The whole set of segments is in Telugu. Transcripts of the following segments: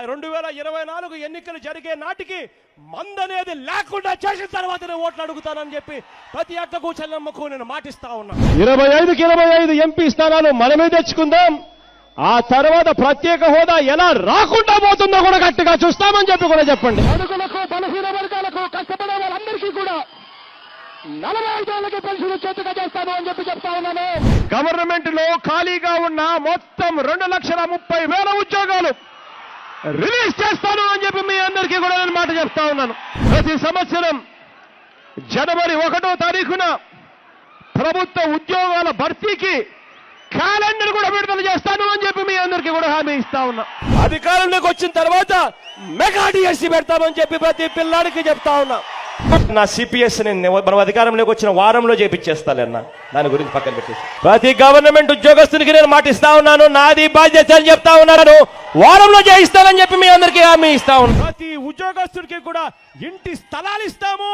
2024 ఎన్నికలు జరిగే నాటికి మందనేది లేకుండా చేసిన తర్వాతనే ఓట్లు అడుగుతానని చెప్పి ప్రతి అక్కకు చెల్లమ్మకు నేను మాటిస్తా ఉన్నా. 25కి 25 ఎంపీ స్థానాలు మనమే తెచ్చుకుందాం. ఆ తర్వాత ప్రత్యేక హోదా ఎలా రాకుండా పోతుందో కూడా గట్టిగా చూస్తామని చెప్పి కూడా చెప్పండి. అడుగులకు బలహీన వర్గాలకు కష్టపడే వాళ్ళందరికీ కూడా 45 ఏళ్ళకి పెన్షన్ వచ్చేట్టుగా చేస్తాను అని చెప్పి చెప్తా ఉన్నాను. గవర్నమెంట్ లో ఖాళీగా ఉన్న మొత్తం 2,30,000 ఉద్యోగాలు రిలీజ్ చేస్తాను అని చెప్పి మీ అందరికీ కూడా నేను మాట చెప్తా ఉన్నాను. ప్రతి సంవత్సరం జనవరి 1వ తారీఖున ప్రభుత్వ ఉద్యోగాల భర్తీకి క్యాలెండర్ కూడా విడుదల చేస్తాను అని చెప్పి మీ అందరికీ కూడా హామీ ఇస్తా ఉన్నా. అధికారంలోకి వచ్చిన తర్వాత మెగా డిఎస్సీ పెడతామని చెప్పి ప్రతి పిల్లాడికి చెప్తా ఉన్నా. నా సిపిఎస్ మనం అధికారంలోకి వచ్చిన వారంలో చేపించేస్తానన్నా, దాని గురించి పక్కన పెట్టేసి ప్రతి గవర్నమెంట్ ఉద్యోగస్తునికి నేను మాటిస్తా ఉన్నాను. నాది బాధ్యత అని చెప్తా ఉన్నాను. వారంలో చేయిస్తానని చెప్పి మీ అందరికీ హామీ ఇస్తా ఉన్నాను. ప్రతి ఉద్యోగస్తుడికి కూడా ఇంటి స్థలాలు ఇస్తాము,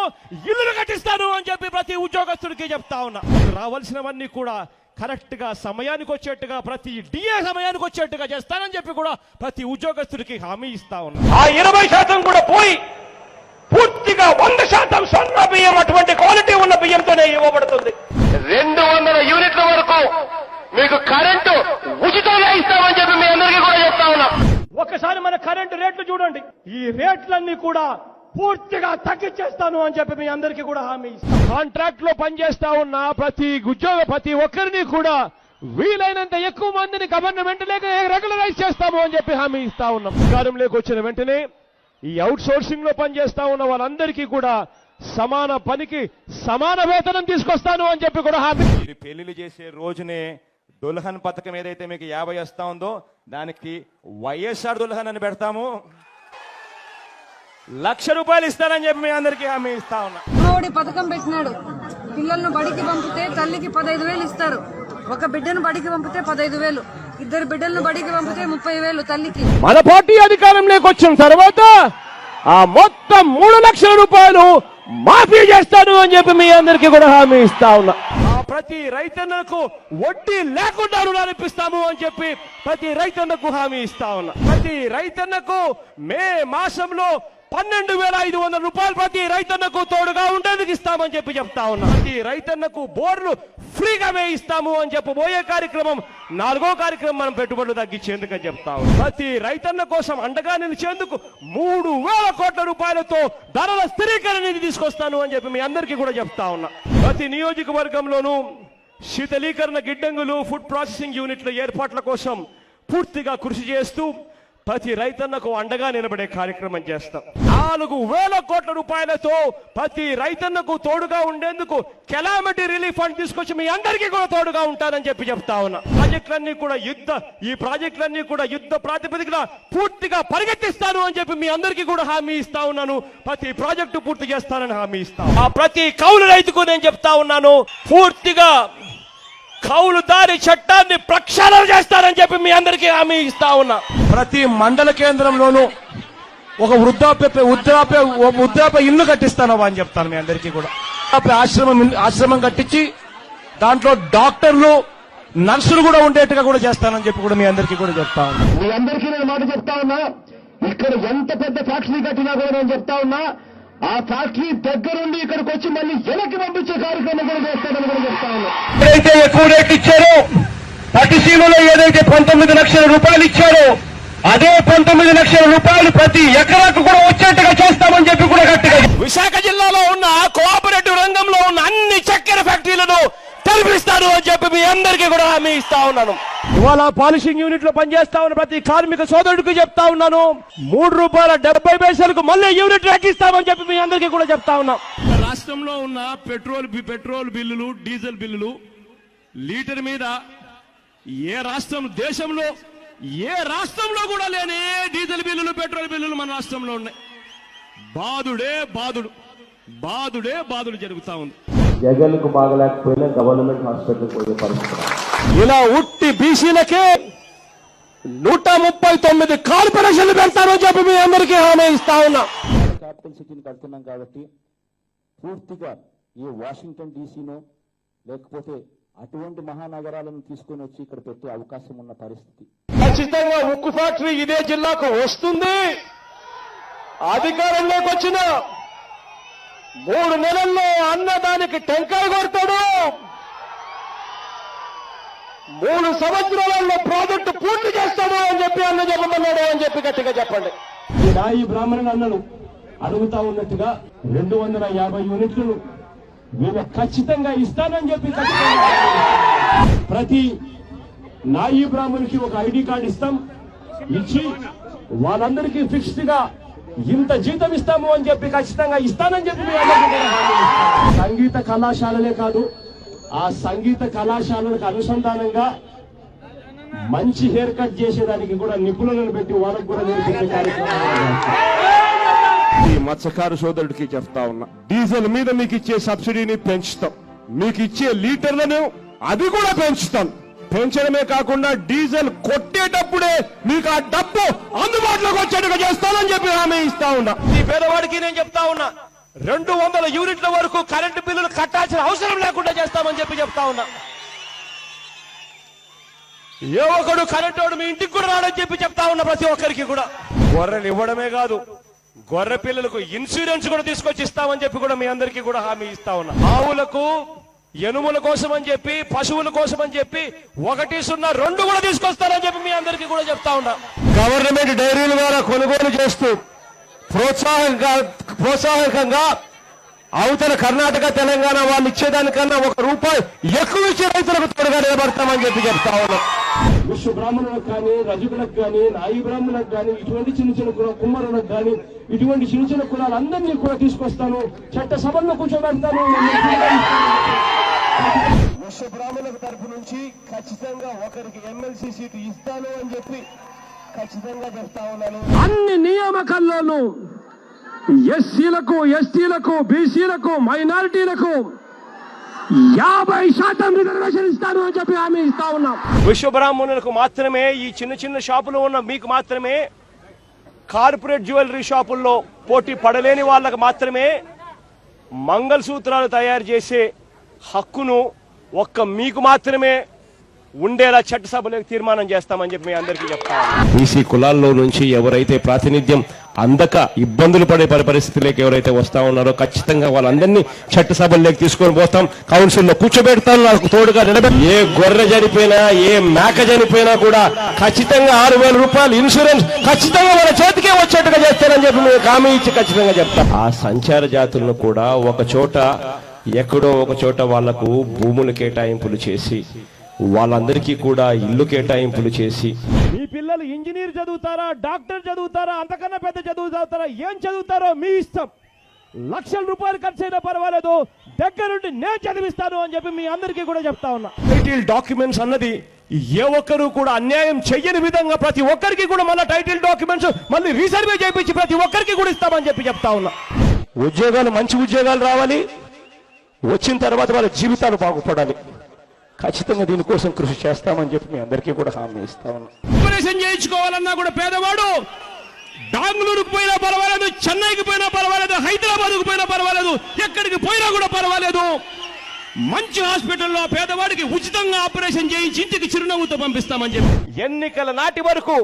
ఇల్లులు కట్టిస్తాను అని చెప్పి ప్రతి ఉద్యోగస్తుడికి చెప్తా ఉన్నా. రావాల్సినవన్నీ కూడా కరెక్ట్ గా సమయానికి వచ్చేట్టుగా, ప్రతి డిఏ సమయానికి వచ్చేట్టుగా చేస్తానని చెప్పి కూడా ప్రతి ఉద్యోగస్తుడికి హామీ ఇస్తా ఉన్నా. ఆ 20% కూడా పోయి పూర్తిగా 100% స్వర్ణ బియ్యం, అటువంటి క్వాలిటీ ఉన్న బియ్యంతోనే ఇవ్వబడుతుంది. 200 యూనిట్ల వరకు మీకు కరెంటు ఉచితంగా ఇస్తామని చెప్పి మీ అందరికీ కూడా చెప్తా ఉన్నా. ఒకసారి మన కరెంటు రేట్లు చూడండి. ఈ రేట్లన్నీ కూడా పూర్తిగా తగ్గించేస్తాను అని చెప్పి మీ అందరికీ కూడా హామీ ఇస్తాను. కాంట్రాక్ట్ లో పనిచేస్తా ఉన్న ప్రతి ఒక్కరిని కూడా వీలైనంత ఎక్కువ మందిని గవర్నమెంట్ లేక రెగ్యులరైజ్ చేస్తాము అని చెప్పి హామీ ఇస్తా ఉన్నాం. అధికారంలోకి వచ్చిన వెంటనే ఈ అవుట్ సోర్సింగ్ లో పనిచేస్తా ఉన్న వాళ్ళందరికీ కూడా సమాన పనికి సమాన వేతనం తీసుకొస్తాను అని చెప్పి కూడా హామీ. మీరు పెళ్లిళ్ళు చేసే రోజునే దుల్హన్ పథకం ఏదైతే మీకు 50 వస్తా ఉందో దానికి వైఎస్ఆర్ దుల్హన్ అని పెడతాము. ₹1,00,000 ఇస్తానని చెప్పి మీ అందరికీ హామీ ఇస్తా ఉన్నా. మోడీ పథకం పెట్టినాడు. పిల్లలను బడికి పంపితే తల్లికి 15,000 ఇస్తారు. ఒక బిడ్డను బడికి పంపితే 15,000, 2 బిడ్డలను బడికి పంపితే 30,000 తల్లికి. మన పార్టీ అధికారంలోకి వచ్చిన తర్వాత ఆ మొత్తం ₹3,00,000 మాఫీ చేస్తాను అని చెప్పి మీ అందరికీ కూడా హామీ ఇస్తా ఉన్నా. ప్రతి రైతన్నకు వడ్డీ లేకుండా రుణాలు ఇప్పిస్తాము అని చెప్పి ప్రతి రైతన్నకు హామీ ఇస్తా ఉన్నా. ప్రతి రైతన్నకు మే మాసంలో ₹12,500 ప్రతి రైతన్నకు తోడుగా ఉండేందుకు ఇస్తామని చెప్పి చెప్తా ఉన్నా. ప్రతి రైతన్నకు బోర్లు ఫ్రీగా వేయిస్తాము అని చెప్పబోయే కార్యక్రమం 4వ కార్యక్రమం మనం పెట్టుబడులు తగ్గించేందుకు అని చెప్తా ఉన్నాం. ప్రతి రైతన్న కోసం అండగా నిలిచేందుకు ₹3,000 కోట్లతో ధరల స్థిరీకరణ నిధి తీసుకొస్తాను అని చెప్పి మీ అందరికీ కూడా చెప్తా ఉన్నా. ప్రతి నియోజకవర్గంలోనూ శీతలీకరణ గిడ్డంగులు, ఫుడ్ ప్రాసెసింగ్ యూనిట్ల ఏర్పాట్ల కోసం పూర్తిగా కృషి చేస్తూ ప్రతి రైతన్నకు అండగా నిలబడే కార్యక్రమం చేస్తాం. ₹4,000 కోట్లతో ప్రతి రైతన్నకు తోడుగా ఉండేందుకు కెలామిటీ రిలీఫ్ ఫండ్ తీసుకొచ్చి మీ అందరికీ కూడా తోడుగా ఉంటానని చెప్పి చెప్తా ఉన్నా. ఈ ప్రాజెక్టులన్నీ కూడా యుద్ధ ప్రాతిపదికన పూర్తిగా పరిగెత్తిస్తాను అని చెప్పి మీ అందరికీ కూడా హామీ ఇస్తా ఉన్నాను. ప్రతి ప్రాజెక్టు పూర్తి చేస్తానని హామీ ఇస్తాను. ఆ ప్రతి కౌలు రైతుకు నేను చెప్తా ఉన్నాను, పూర్తిగా కౌలుదారి చట్టాన్ని ప్రక్షాళన చేస్తారని చెప్పి మీ అందరికీ హామీ ఇస్తా ఉన్నా. ప్రతి మండల కేంద్రంలోనూ ఒక వృద్ధాప్య ఇల్లు కట్టిస్తాను అని చెప్తాను మీ అందరికీ కూడా. ఆశ్రమం కట్టించి దాంట్లో డాక్టర్లు, నర్సులు కూడా ఉండేట్టుగా కూడా చేస్తానని చెప్పి కూడా మీ అందరికీ కూడా చెప్తా ఉన్నా. మీ అందరికీ నేను మాట చెప్తా ఉన్నా, ఇక్కడ ఎంత పెద్ద ఫ్యాక్టరీ కట్టినా కూడా నేను చెప్తా ఉన్నా, ఆ ఫ్యాక్టరీ దగ్గరుండి ఇక్కడికి వచ్చి మళ్ళీ వెనక్కి పంపించే కార్యక్రమం కూడా చేస్తామని కూడా చెప్తా ఉన్నా. ఏదైతే ఎక్కువ రేట్లు ఇచ్చారో, పట్టిసీమలో ఏదైతే ₹19,00,000 ఇచ్చారో అదే ₹19,00,000 ప్రతి ఎకరాకు కూడా వచ్చేట్టుగా చేస్తామని చెప్పి కూడా గట్టిగా. విశాఖ జిల్లాలో ఉన్న కోఆపరేటివ్ రంగంలో ఉన్న అన్ని చక్కెర ఫ్యాక్టరీలను తెరిపిస్తాను అని చెప్పి మీ అందరికీ కూడా హామీ ఇస్తా ఉన్నాను. ఇవాళ పాలిషింగ్ యూనిట్ లో పనిచేస్తా ఉన్న ప్రతి కార్మిక సోదరుడికి చెప్తా ఉన్నాను, ₹3.70 మళ్ళీ యూనిట్ తగ్గిస్తామని చెప్పి మీ అందరికీ కూడా చెప్తా ఉన్నాం. రాష్ట్రంలో ఉన్న పెట్రోల్ బిల్లులు, డీజిల్ బిల్లులు లీటర్ మీద ఏ రాష్ట్రంలో కూడా లేని డీజిల్ బిల్లులు, పెట్రోల్ బిల్లులు మన రాష్ట్రంలో ఉన్నాయి. బాదుడే జరుగుతా ఉంది. జగన్కు బాగలేకపోయినా గవర్నమెంట్ హాస్పిటల్కి పోయే పరిస్థితి. ఇలా ఉట్టి బీసీలకే 139 కార్పొరేషన్లు పెడతారని చెప్పి మీ అందరికీ హామీ ఇస్తా ఉన్నా. క్యాపిటల్ సిటీని కడుతున్నాం కాబట్టి పూర్తిగా ఈ వాషింగ్టన్ డీసీనో లేకపోతే అటువంటి మహానగరాలను తీసుకొని వచ్చి ఇక్కడ పెట్టే అవకాశం ఉన్న పరిస్థితి. ఖచ్చితంగా ఉక్కు ఫ్యాక్టరీ ఇదే జిల్లాకు వస్తుంది. అధికారంలోకి వచ్చిన 3 నెలల్లో అన్నదానికి టెంకాయ కొడతాడు. 3 సంవత్సరాలలో ప్రాజెక్టు పూర్తి చేస్తాడు అని చెప్పి అన్న చెప్పమన్నాడు అని చెప్పి గట్టిగా చెప్పండి. ఈ బ్రాహ్మణులు అన్నలు అడుగుతా ఉన్నట్టుగా 250 యూనిట్లను మేము ఖచ్చితంగా ఇస్తానని చెప్పి ప్రతి నాయి బ్రాహ్మణునికి ఒక ఐడి కార్డు ఇస్తాం. ఇచ్చి వాళ్ళందరికీ ఫిక్స్డ్ గా ఇంత జీతం ఇస్తాము అని చెప్పి ఖచ్చితంగా ఇస్తానని చెప్పి మీ అందరికీ కూడా హామీ ఇస్తాం. సంగీత కళాశాలలే కాదు, ఆ సంగీత కళాశాలలకు అనుసంధానంగా మంచి హెయిర్ కట్ చేసేదానికి కూడా నిపుణులను పెట్టి వాళ్ళకు కూడా నేర్పించే కార్యక్రమం ఈ మత్స్యకారు సోదరుడికి చెప్తా ఉన్నా, డీజిల్ మీద మీకు ఇచ్చే సబ్సిడీని పెంచుతాం, మీకు ఇచ్చే లీటర్లను అది కూడా పెంచుతాం. పెంచడమే కాకుండా డీజిల్ కొట్టేటప్పుడే మీకు ఆ డబ్బు అందుబాటులోకి వచ్చేట్టుగా చేస్తానని చెప్పి హామీ ఇస్తా ఉన్నా. ఈ పేదవాడికి నేను చెప్తా ఉన్నా, 200 యూనిట్ల వరకు కరెంటు బిల్లులు కట్టాల్సిన అవసరం లేకుండా చేస్తామని చెప్పి చెప్తా ఉన్నా. ఏ ఒక్కడు కరెంటు మీ ఇంటికి కూడా రాడని చెప్పి చెప్తా ఉన్నా. ప్రతి ఒక్కరికి కూడా గొర్రెలు ఇవ్వడమే కాదు, గొర్రె పిల్లలకు ఇన్సూరెన్స్ కూడా తీసుకొచ్చి ఇస్తామని చెప్పి కూడా మీ అందరికీ కూడా హామీ ఇస్తా ఉన్నా. ఆవులకు ఎనుముల కోసం అని చెప్పి, పశువుల కోసం అని చెప్పి 102 కూడా తీసుకొస్తారని చెప్పి మీ అందరికీ కూడా చెప్తా ఉన్నా. గవర్నమెంట్ డైరీల ద్వారా కొనుగోలు చేస్తూ ప్రోత్సాహకంగా అవతల కర్ణాటక తెలంగాణ వాళ్ళు ఇచ్చేదానికన్నా ₹1 ఎక్కువ ఇచ్చే రైతులకు తోడుగా నిలబడతామని చెప్పి చెప్తా ఉన్నాం. విశ్వ బ్రాహ్మణులకు కానీ, రజకులకు కానీ, నాయి బ్రాహ్మణులకు కానీ, ఇటువంటి చిన్న కుమ్మరులకు కానీ, ఇటువంటి చిన్న కులాలందరినీ కూడా తీసుకొస్తాను, చట్ట సభల్లో కూర్చోబెడతాను. విశ్వ బ్రాహ్మణుల తరఫు నుంచి ఖచ్చితంగా ఒకరికి ఎమ్మెల్సీ సీటు ఇస్తాను అని చెప్పి ఖచ్చితంగా చెప్తా ఉన్నాను. అన్ని నియామకాల్లోనూ ఎస్సీలకు, ఎస్టీలకు, బీసీలకు, మైనారిటీలకు 50% రిజర్వేషన్ ఇస్తాను అని చెప్పి హామీ ఇస్తా ఉన్నాం. విశ్వబ్రాహ్మణులకు మాత్రమే, ఈ చిన్న షాపులు ఉన్న మీకు మాత్రమే, కార్పొరేట్ జ్యువెలరీ షాపుల్లో పోటీ పడలేని వాళ్ళకు మాత్రమే మంగళసూత్రాలు తయారు చేసే హక్కును ఒక్క మీకు మాత్రమే ఉండేలా చట్టసభలకు తీర్మానం చేస్తామని చెప్పి మీ అందరికీ చెప్తాను. బీసీ కులాల్లో నుంచి ఎవరైతే ప్రాతినిధ్యం అందక ఇబ్బందులు పడే పరిస్థితులకు ఎవరైతే వస్తా ఉన్నారో ఖచ్చితంగా వాళ్ళందరినీ చట్టసభల్లోకి తీసుకొని పోతాం, కౌన్సిల్లో కూర్చోబెడతాను, నాకు తోడుగా నిలబెట్టి. ఏ గొర్రె చనిపోయినా, ఏ మేక చనిపోయినా కూడా ఖచ్చితంగా ₹6,000 ఇన్సూరెన్స్ ఖచ్చితంగా మన చేతికే వచ్చేట్టుగా చేస్తానని చెప్పి మేము హామీ ఇచ్చి ఖచ్చితంగా చెప్తాం. ఆ సంచార జాతులను కూడా ఎక్కడో ఒక చోట వాళ్లకు భూములు కేటాయింపులు చేసి, వాళ్ళందరికీ కూడా ఇల్లు కేటాయింపులు చేసి, మీ పిల్లలు ఇంజనీర్ చదువుతారా, డాక్టర్ చదువుతారా, అంతకన్నా పెద్ద చదువు చదువుతారా, ఏం చదువుతారో మీ ఇష్టం, ₹1,00,000 ఖర్చు అయినా పర్వాలేదు, దగ్గరుండి నేను చదివిస్తాను అని చెప్పి మీ అందరికీ కూడా చెప్తా ఉన్నా. టైటిల్ డాక్యుమెంట్స్ అన్నది ఏ ఒక్కరు కూడా అన్యాయం చెయ్యని విధంగా ప్రతి ఒక్కరికి కూడా మళ్ళీ టైటిల్ డాక్యుమెంట్స్ మళ్ళీ రీసర్వే చేయించి ప్రతి ఒక్కరికి కూడా ఇస్తామని చెప్పి చెప్తా ఉన్నా. ఉద్యోగాలు, మంచి ఉద్యోగాలు రావాలి, వచ్చిన తర్వాత వాళ్ళ జీవితాలు బాగుపడాలి. ఖచ్చితంగా దీనికోసం కృషి చేస్తామని చెప్పి మీ అందరికీ కూడా హామీ ఇస్తా ఉన్నాం. ఆపరేషన్ చేయించుకోవాలన్నా కూడా పేదవాడు బెంగళూరుకు పోయినా పర్వాలేదు, చెన్నైకి పోయినా పర్వాలేదు, హైదరాబాద్కు పోయినా పర్వాలేదు, ఎక్కడికి పోయినా కూడా పర్వాలేదు, మంచి హాస్పిటల్లో పేదవాడికి ఉచితంగా ఆపరేషన్ చేయించి ఇంటికి చిరునవ్వుతో పంపిస్తామని చెప్పి. ఎన్నికల నాటి వరకు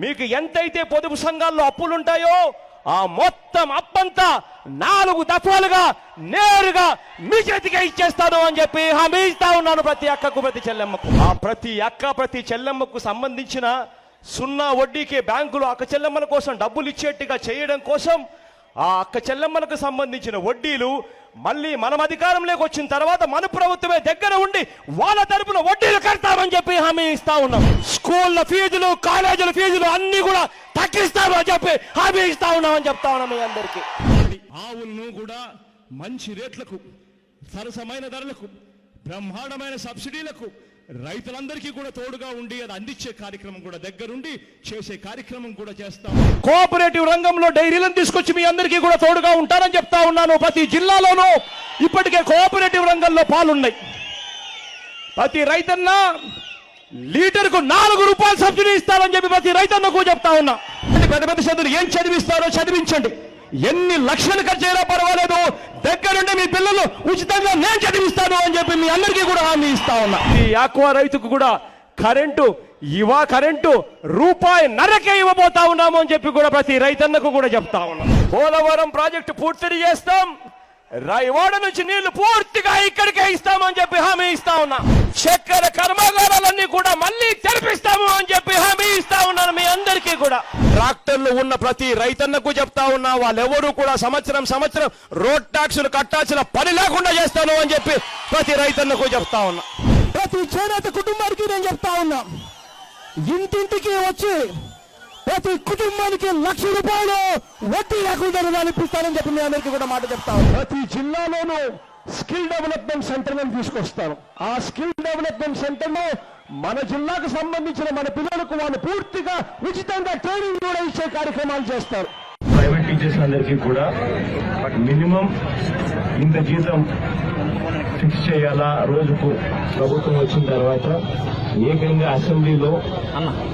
మీకు ఎంతైతే పొదుపు సంఘాల్లో అప్పులుంటాయో ఆ మొత్తం అప్పంతా 4 దఫాలుగా నేరుగా మీ చేతికి ఇచ్చేస్తాను అని చెప్పి హామీ ఇస్తా ఉన్నాను. ప్రతి అక్కకు, ప్రతి చెల్లెమ్మకు. ఆ ప్రతి అక్క, ప్రతి చెల్లెమ్మకు సంబంధించిన 0 వడ్డీకే బ్యాంకులు అక్క చెల్లెమ్మల కోసం డబ్బులు ఇచ్చేట్టుగా చేయడం కోసం ఆ అక్క చెల్లెమ్మలకు సంబంధించిన వడ్డీలు మళ్ళీ మనం అధికారంలోకి వచ్చిన తర్వాత మన ప్రభుత్వమే దగ్గర ఉండి వాళ్ళ తరపున వడ్డీలు కడతామని చెప్పి హామీ ఇస్తా ఉన్నాం. స్కూళ్ళ ఫీజులు, కాలేజీల ఫీజులు అన్ని కూడా తగ్గిస్తాము అని చెప్పి హామీ ఇస్తా ఉన్నామని చెప్తా ఉన్నాం మీ అందరికీ. ఆవులను కూడా మంచి రేట్లకు, సరసమైన ధరలకు, బ్రహ్మాండమైన సబ్సిడీలకు రైతులందరికీ కూడా తోడుగా ఉండి అది అందించే కార్యక్రమం కూడా దగ్గరుండి చేసే కార్యక్రమం కూడా చేస్తాం. కోఆపరేటివ్ రంగంలో డైరీలను తీసుకొచ్చి మీ అందరికీ కూడా తోడుగా ఉంటారని చెప్తా ఉన్నాను. ప్రతి జిల్లాలోనూ ఇప్పటికే కోఆపరేటివ్ రంగంలో పాలున్నాయి. ప్రతి రైతన్న లీటర్కు ₹4 సబ్సిడీ ఇస్తారని చెప్పి ప్రతి రైతన్నకు చెప్తా ఉన్నా. పెద్ద పెద్ద చదువులు ఏం చదివిస్తారో చదివించండి, ఎన్ని లక్షలు ఖర్చు అయినా పర్వాలేదు, దగ్గరుండి మీ పిల్లలు ఉచితంగా నేను చదివిస్తాను అని చెప్పి మీ అందరికీ కూడా హామీ ఇస్తా ఉన్నా. ఈ ఆక్వా రైతుకు కూడా కరెంటు రూపాయి నరకే ఇవ్వబోతా ఉన్నాము అని చెప్పి కూడా ప్రతి రైతన్నకు కూడా చెప్తా ఉన్నాం. పోలవరం ప్రాజెక్టు పూర్తి చేస్తాం, రాయవాడ నుంచి నీళ్లు పూర్తిగా ఇక్కడికే ఇస్తామని చెప్పి హామీ ఇస్తా ఉన్నా. చక్కెర కర్మాగారాలన్నీ కూడా మళ్ళీ తెరిపిస్తాము అని చెప్పి హామీ ఇస్తా ఉన్నాను మీ అందరికీ కూడా. ట్రాక్టర్లు ఉన్న ప్రతి రైతన్నకు చెప్తా ఉన్నా, వాళ్ళెవరూ కూడా సంవత్సరం రోడ్ ట్యాక్సులు కట్టాల్సిన పని లేకుండా చేస్తాను అని చెప్పి ప్రతి రైతన్నకు చెప్తా ఉన్నా. ప్రతి చేనేత కుటుంబానికి నేను చెప్తా ఉన్నా, ఇంటింటికి వచ్చి ప్రతి కుటుంబానికి 1,00,000 రూపాయలు వడ్డీ లేకుండా రుణాలు ఇప్పిస్తానని చెప్పి మీ అందరికీ కూడా మాట చెప్తా ఉన్నా. ప్రతి జిల్లాలోనూ స్కిల్ డెవలప్మెంట్ సెంటర్లను తీసుకొస్తాను. ఆ స్కిల్ డెవలప్మెంట్ సెంటర్ లో మన జిల్లాకు సంబంధించిన మన పిల్లలకు వాళ్ళు పూర్తిగా ఉచితంగా ట్రైనింగ్ కూడా ఇచ్చే కార్యక్రమాలు చేస్తారు. ప్రైవేట్ టీచర్స్ అందరికీ కూడా మినిమం ఇంత జీతం ఫిక్స్ చేయాలా రోజుకు ప్రభుత్వం వచ్చిన తర్వాత ఏకంగా అసెంబ్లీలో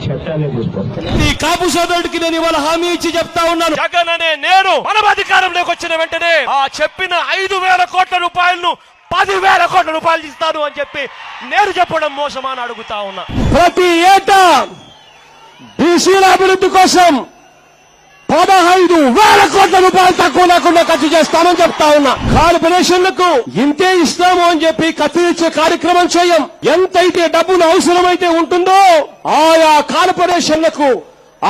చట్టాన్ని తీసుకొస్తారు. ఈ కాపు సోదరుడికి నేను ఇవాళ హామీ ఇచ్చి చెప్తా ఉన్నాను, జగన్ అనే నేను మనం అధికారంలోకి వచ్చిన వెంటనే ఆ చెప్పిన 5,000 కోట్ల రూపాయలను 10,000 కోట్ల రూపాయలు ఇస్తాను అని చెప్పి నేను చెప్పడం మోసమా అని అడుగుతా ఉన్నా. ప్రతి ఏటా బీసీల అభివృద్ధి కోసం 15,000 కోట్ల రూపాయలు తక్కువ లేకుండా ఖర్చు చేస్తామని చెప్తా ఉన్నా. కార్పొరేషన్లకు ఇంతే ఇస్తాము అని చెప్పి కత్తిరించే కార్యక్రమం చేయం. ఎంతైతే డబ్బులు అవసరమైతే ఉంటుందో ఆయా కార్పొరేషన్లకు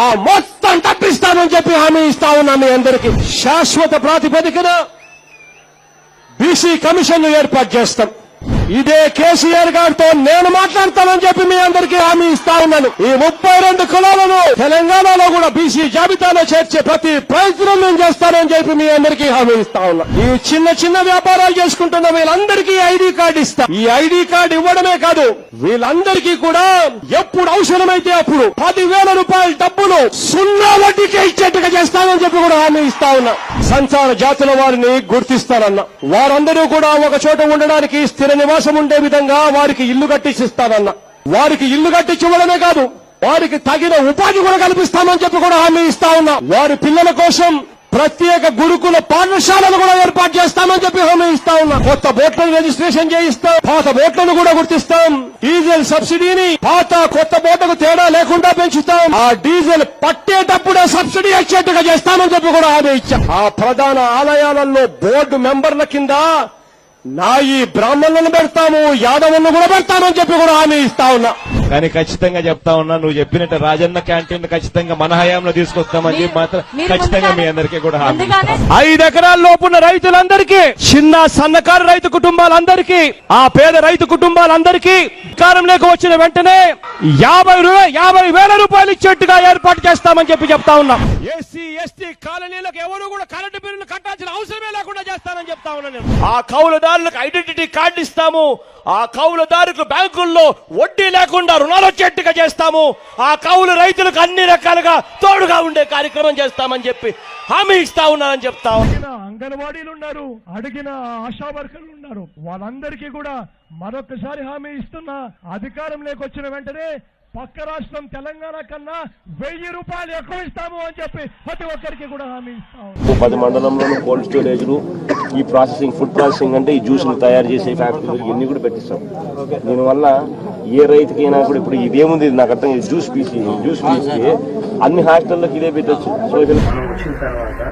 ఆ మొత్తం తప్పిస్తామని చెప్పి హామీ ఇస్తా ఉన్నా. మీ అందరికీ శాశ్వత ప్రాతిపదికన బీసీ కమిషన్ ఏర్పాటు చేస్తాం. ఇదే కేసీఆర్ గారితో నేను మాట్లాడతానని చెప్పి మీ అందరికీ హామీ ఇస్తా ఉన్నాను. ఈ 32 కులాలను తెలంగాణలో కూడా బీసీ జాబితాలో చేర్చే ప్రతి ప్రయత్నం నేను చేస్తానని చెప్పి మీ అందరికీ హామీ ఇస్తా ఉన్నా. ఈ చిన్న వ్యాపారాలు చేసుకుంటున్న వీళ్ళందరికీ ఐడి కార్డు ఇస్తా. ఈ ఐడి కార్డు ఇవ్వడమే కాదు, వీళ్ళందరికీ కూడా ఎప్పుడు అవసరమైతే అప్పుడు 10,000 రూపాయల డబ్బులు 0 వడ్డీకే ఇచ్చేట్టుగా చేస్తానని చెప్పి కూడా హామీ ఇస్తా ఉన్నా. సంచార జాతుల వారిని గుర్తిస్తానన్నా. వారందరూ కూడా ఒక చోట ఉండడానికి స్థిర నివాసం ఉండే విధంగా వారికి ఇల్లు కట్టించిస్తానన్నా. వారికి ఇల్లు కట్టించివ్వడమే కాదు, వారికి తగిన ఉపాధి కూడా కల్పిస్తామని చెప్పి కూడా హామీ ఇస్తా ఉన్నా. వారి పిల్లల కోసం ప్రత్యేక గురుకుల పాఠశాలను కూడా ఏర్పాటు చేస్తామని చెప్పి హామీ ఇస్తా ఉన్నా. కొత్త బోట్లను రిజిస్ట్రేషన్ చేయిస్తాం, పాత బోట్లను కూడా గుర్తిస్తాం. డీజిల్ సబ్సిడీని పాత కొత్త బోట్లకు తేడా లేకుండా పెంచుతాం. ఆ డీజిల్ పట్టేటప్పుడే సబ్సిడీ వచ్చేట్టుగా చేస్తామని చెప్పి కూడా హామీ ఇచ్చాం. ఆ ప్రధాన ఆలయాలలో బోర్డు మెంబర్ల కింద నాయి బ్రాహ్మణులను పెడతాము, యాదవులను కూడా పెడతామని చెప్పి కూడా హామీ ఇస్తా ఉన్నా. కానీ ఖచ్చితంగా చెప్తా ఉన్నా, నువ్వు చెప్పినట్టు రాజన్న క్యాంటీన్ ఖచ్చితంగా మన హయాంలో తీసుకొస్తామని చెప్పి మాత్రం ఖచ్చితంగా మీ అందరికీ కూడా హామీ ఇస్తాం. 5 ఎకరాల లోపున్న రైతులందరికీ, చిన్న సన్నకారు రైతు కుటుంబాలందరికీ, ఆ పేద రైతు కుటుంబాలందరికీ అధికారంలోకి వచ్చిన వెంటనే 50,000 రూపాయలు ఇచ్చేట్టుగా ఏర్పాటు చేస్తామని చెప్పి చెప్తా ఉన్నాం. ఎస్సీ ఎస్టీ కాలనీలకు ఎవరు కూడా కరెంటు బిల్లులు కట్టాల్సిన అవసరమే లేకుండా చేస్తానని చెప్తా ఉన్నాను. ఆ కౌలుదారులకు ఐడెంటిటీ కార్డు ఇస్తాము. ఆ కౌలుదారులకు బ్యాంకుల్లో వడ్డీ లేకుండా రుణాలు వచ్చేట్టుగా చేస్తాము. ఆ కౌలు రైతులకు అన్ని రకాలుగా తోడుగా ఉండే కార్యక్రమం చేస్తామని చెప్పి హామీ ఇస్తా ఉన్నానని చెప్తా ఉన్నా. అంగన్వాడీలు ఉన్నారు, అడిగిన ఆశా వర్కర్లు ఉన్నారు, వాళ్ళందరికీ కూడా మరొకసారి హామీ ఇస్తున్నా. అధికారంలోకి వచ్చిన వెంటనే పక్క రాష్ట్రం తెలంగాణ కన్నా 1,000 రూపాయలు ఎక్కువ ఇస్తాము అని చెప్పి ప్రతి ఒక్కరికి కూడా హామీ ఇస్తాము. 10 మండలంలోనూ కోల్డ్ స్టోరేజ్లు, ఈ ప్రాసెసింగ్, ఫుడ్ ప్రాసెసింగ్ అంటే ఈ జ్యూసులు తయారు చేసే ఫ్యాక్టరీలు ఇవన్నీ కూడా పెట్టిస్తాం. దీనివల్ల ఏ రైతుకైనా కూడా ఇప్పుడు ఇదేముంది నాకు అర్థం, జ్యూస్ పీసి అన్ని హాస్టల్లోకి ఇదే పెట్టచ్చు. సో వచ్చిన తర్వాత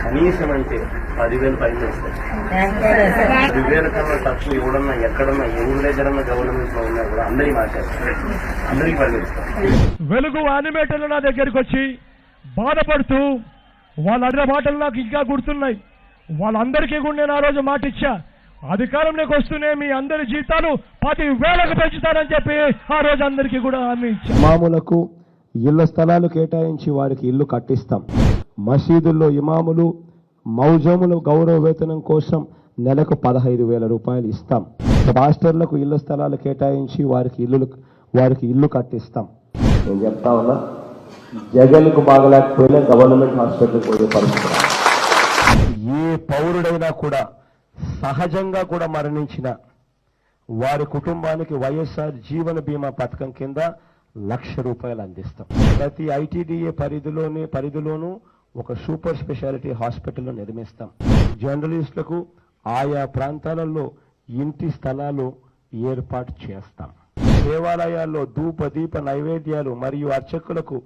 కనీసం అంటే 10,000 పైన వస్తాయి. 10,000 కన్నా తక్కువ ఎవడన్నా ఎక్కడన్నా ఎవరి దగ్గరన్నా గవర్నమెంట్ లో ఉన్నా కూడా అందరికీ మార్చేస్తారు, అందరికీ పనిచేస్తారు. వెలుగు యానిమేటర్లు నా దగ్గరికి వచ్చి బాధపడుతూ వాళ్ళ అడ్డ మాటలు నాకు ఇంకా గుర్తున్నాయి. వాళ్ళందరికీ కూడా నేను ఆ రోజు మాట ఇచ్చా, అధికారంలోకి వస్తూనే మీ అందరి జీతాలు 10,000కు పెంచుతారని చెప్పి ఆ రోజు అందరికీ కూడా హామీ ఇచ్చా. ఇమాములకు ఇళ్ల స్థలాలు కేటాయించి వారికి ఇల్లు కట్టిస్తాం. మసీదుల్లో ఇమాములు, మౌజముల గౌరవ వేతనం కోసం నెలకు 15,000 రూపాయలు ఇస్తాం. పాస్టర్లకు ఇళ్ల స్థలాలు కేటాయించి వారికి ఇల్లు కట్టిస్తాం. నేను చెప్తా ఉన్నా, జగన్కు బాగలేకపోయినా గవర్నమెంట్ హాస్పిటల్కి పోయే పరిస్థితి. ఏ పౌరుడైనా కూడా సహజంగా కూడా మరణించిన వారి కుటుంబానికి వైఎస్ఆర్ జీవన బీమా పథకం కింద 1,00,000 రూపాయలు అందిస్తాం. ప్రతి ఐటీడీఏ పరిధిలోనూ ఒక సూపర్ స్పెషాలిటీ హాస్పిటల్ నిర్మిస్తాం. జర్నలిస్టులకు ఆయా ప్రాంతాలలో ఇంటి స్థలాలు ఏర్పాటు చేస్తాం. దేవాలయాల్లో ధూప దీప నైవేద్యాలు మరియు అర్చకులకు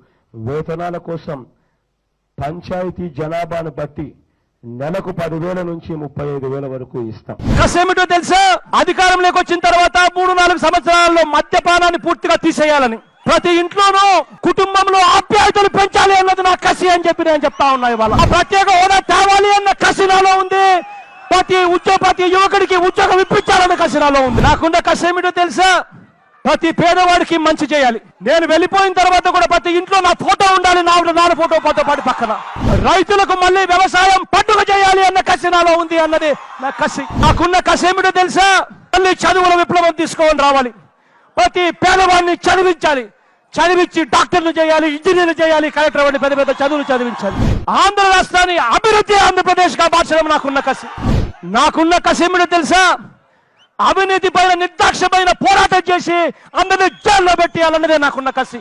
వేతనాల కోసం పంచాయతీ జనాభాను బట్టి నెలకు 10,000 నుంచి 35,000 వరకు ఇస్తాం. కసేమిటో తెలుసా? అధికారంలోకి వచ్చిన తర్వాత 3-4 సంవత్సరాల్లో మద్యపానాన్ని పూర్తిగా తీసేయాలని, ప్రతి ఇంట్లోనూ కుటుంబంలో ఆప్యాయతలు పెంచాలి అన్నది నా కసి అని చెప్పి నేను చెప్తా ఉన్నా. ఇవాళ ఆ ప్రత్యేక హోదా తేవాలి అన్న కసి నాలో ఉంది. ప్రతి యువకుడికి ఉద్యోగం ఇప్పించాలన్న కసి నాలో ఉంది. నాకున్న కసేమిటో తెలుసా? ప్రతి పేదవాడికి మంచి చేయాలి. నేను వెళ్ళిపోయిన తర్వాత కూడా ప్రతి ఇంట్లో నా ఫోటో ఉండాలి, నా ఫోటో పాటు పక్కన. రైతులకు మళ్ళీ వ్యవసాయం పండుగ చేయాలి అన్న కసి నాలో ఉంది అన్నది నా కసి. నాకున్న కసి ఏమిటో తెలుసా? మళ్ళీ చదువుల విప్లవం తీసుకొని రావాలి. ప్రతి పేదవాడిని చదివించి డాక్టర్లు చేయాలి, ఇంజనీర్లు చేయాలి, కలెక్టర్ వంటి పెద్ద చదువులు చదివించాలి. ఆంధ్ర రాష్ట్రాన్ని అభివృద్ధి ఆంధ్రప్రదేశ్ గా మార్చడం నాకున్న కసి. నాకున్న కసి ఏమిటో తెలుసా? అవినీతి పైన నిర్దాక్షమైన పోరాటం చేసి అందరినీ జైల్లో పెట్టేయాలన్నదే నాకున్న కసి.